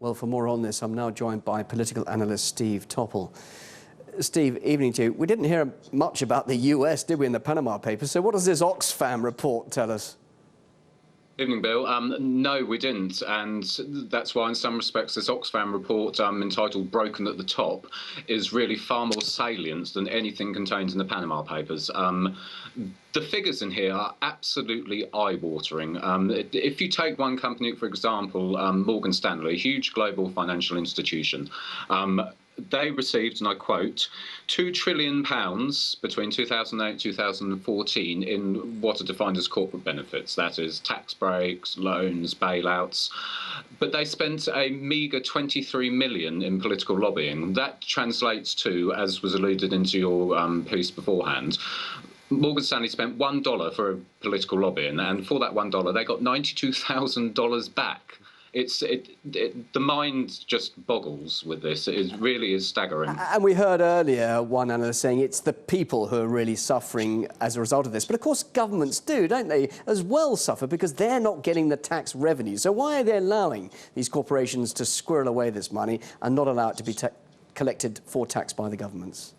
Well, for more on this, I'm now joined by political analyst Steve Topple. Steve, evening to you. We didn't hear much about the US, did we, in the Panama Papers? So what does this Oxfam report tell us? Evening, Bill. No, we didn't, and that's why in some respects this Oxfam report entitled Broken at the Top is really far more salient than anything contained in the Panama Papers. The figures in here are absolutely eye-watering. If you take one company, for example, Morgan Stanley, a huge global financial institution, they received, and I quote, £2 trillion between 2008 and 2014 in what are defined as corporate benefits, that is tax breaks, loans, bailouts. But they spent a meagre 23 million in political lobbying. That translates to, as was alluded into your piece beforehand, Morgan Stanley spent $1 for political lobbying, and for that $1, they got $92,000 back. The mind just boggles with this. It really is staggering. And we heard earlier one analyst saying it's the people who are really suffering as a result of this. But of course governments do, don't they, as well suffer because they're not getting the tax revenue. So why are they allowing these corporations to squirrel away this money and not allow it to be collected for tax by the governments?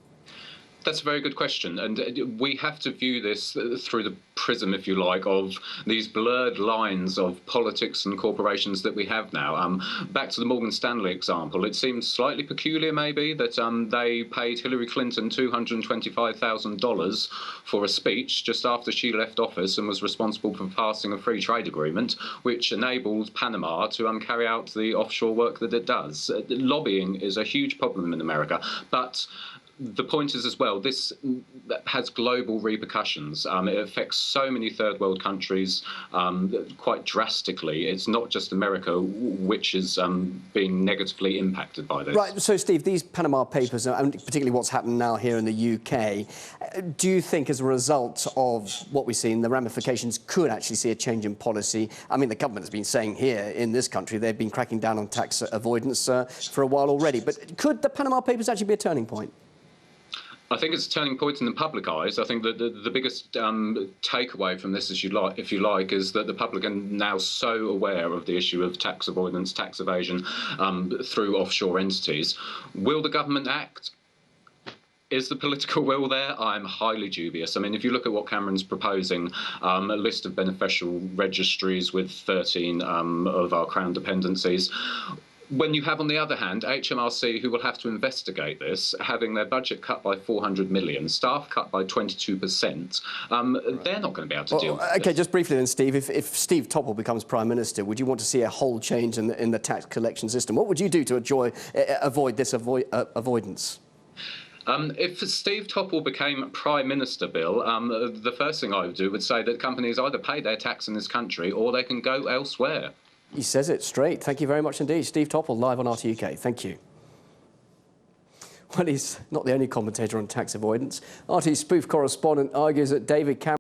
That's a very good question, and we have to view this through the prism, if you like, of these blurred lines of politics and corporations that we have now. Back to the Morgan Stanley example, it seems slightly peculiar maybe that they paid Hillary Clinton $225,000 for a speech just after she left office and was responsible for passing a free trade agreement which enabled Panama to carry out the offshore work that it does. Lobbying is a huge problem in America, but the point is as well, this has global repercussions. It affects so many third world countries quite drastically. It's not just America which is being negatively impacted by this. Right, so Steve, these Panama Papers, and particularly what's happened now here in the UK, do you think as a result of what we've seen, the ramifications could actually see a change in policy? I mean, the government has been saying here in this country they've been cracking down on tax avoidance for a while already, but could the Panama Papers actually be a turning point? I think it's a turning point in the public eyes. I think that the biggest takeaway from this, if you like, is that the public are now so aware of the issue of tax avoidance, tax evasion through offshore entities. Will the government act? Is the political will there? I'm highly dubious. I mean, if you look at what Cameron's proposing, a list of beneficial registries with 13 of our Crown dependencies, when you have, on the other hand, HMRC, who will have to investigate this, having their budget cut by 400 million, staff cut by 22%, they're not going to be able to deal with OK, this. just briefly then, Steve, if Steve Topple becomes Prime Minister, would you want to see a whole change in the tax collection system? What would you do to avoid this avoidance? If Steve Topple became Prime Minister, Bill, the first thing I would say that companies either pay their tax in this country or they can go elsewhere. He says it straight. Thank you very much indeed. Steve Topple, live on RT UK. Thank you. Well, he's not the only commentator on tax avoidance. RT spoof correspondent argues that David Cameron